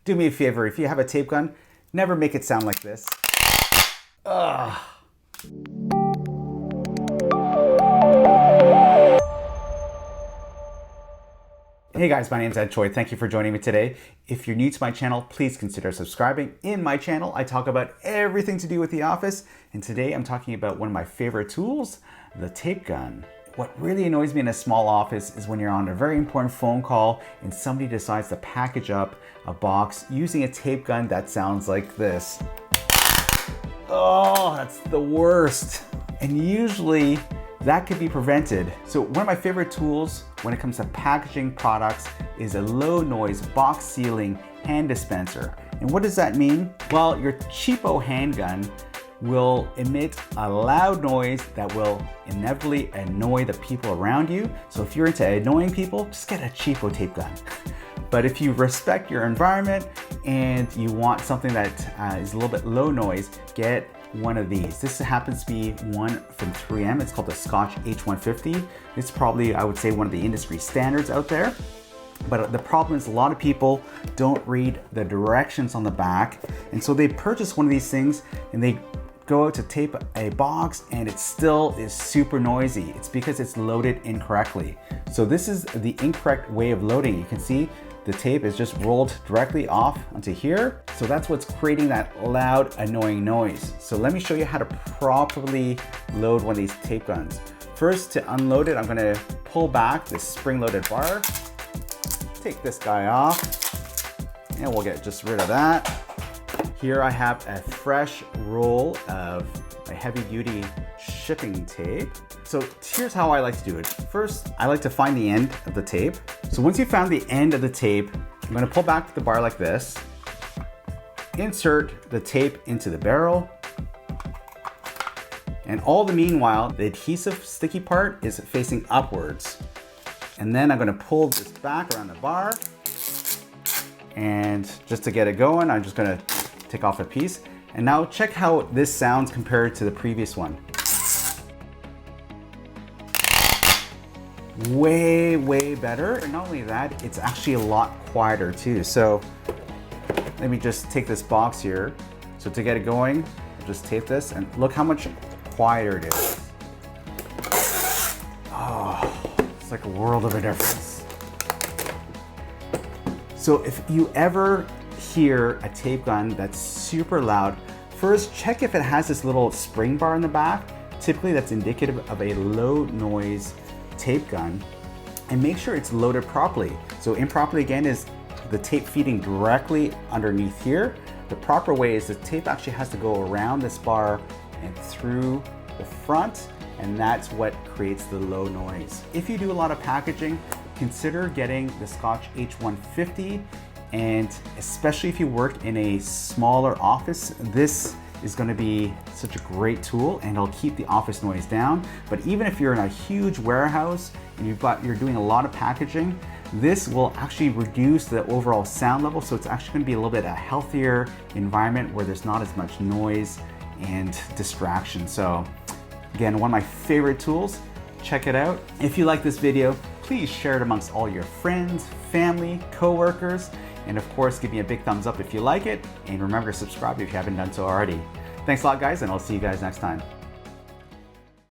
Do me a favor, if you have a tape gun, never make it sound like this. Ugh. Hey guys, my name's Tchoi. Thank you for joining me today. If you're new to my channel, please consider subscribing. In my channel, I talk about everything to do with the office, and today I'm talking about one of my favorite tools, the tape gun. What really annoys me in a small office is when you're on a very important phone call and somebody decides to package up a box using a tape gun that sounds like this. Oh, that's the worst. And usually that could be prevented. So one of my favorite tools when it comes to packaging products is a low noise box sealing hand dispenser. And what does that mean? Well, your cheapo handgun will emit a loud noise that will inevitably annoy the people around you. So if you're into annoying people, just get a cheapo tape gun. But if you respect your environment and you want something that is a little bit low noise, get one of these. This happens to be one from 3M. It's called the Scotch H-150. It's probably, I would say, one of the industry standards out there. But the problem is a lot of people don't read the directions on the back. And so they purchase one of these things and they go out to tape a box and it still is super noisy. It's because it's loaded incorrectly. So this is the incorrect way of loading. You can see the tape is just rolled directly off onto here. So that's what's creating that loud, annoying noise. So let me show you how to properly load one of these tape guns. First, to unload it, I'm gonna pull back this spring-loaded bar, take this guy off, and we'll get just rid of that. Here I have a fresh roll of a heavy-duty shipping tape. So here's how I like to do it. First, I like to find the end of the tape. So once you found the end of the tape, I'm gonna pull back the bar like this, insert the tape into the barrel, and all the meanwhile, the adhesive sticky part is facing upwards. And then I'm gonna pull this back around the bar, and just to get it going, I'm just gonna take off a piece. And now check how this sounds compared to the previous one. Way, way better. And not only that, it's actually a lot quieter too. So let me just take this box here. So to get it going, I'll just tape this and look how much quieter it is. Oh, it's like a world of a difference. So if you ever hear a tape gun that's super loud, first check if it has this little spring bar in the back. Typically that's indicative of a low noise tape gun, and make sure it's loaded properly. So improperly again is the tape feeding directly underneath here. The proper way is the tape actually has to go around this bar and through the front, and that's what creates the low noise. If you do a lot of packaging, consider getting the Scotch H-150, and especially if you work in a smaller office, this is going to be such a great tool and it'll keep the office noise down. But even if you're in a huge warehouse and you're doing a lot of packaging, this will actually reduce the overall sound level. So it's actually going to be a little bit a healthier environment where there's not as much noise and distraction. So again, one of my favorite tools. Check it out. If you like this video, please share it amongst all your friends, family, coworkers, and of course, give me a big thumbs up if you like it. And remember to subscribe if you haven't done so already. Thanks a lot, guys, and I'll see you guys next time.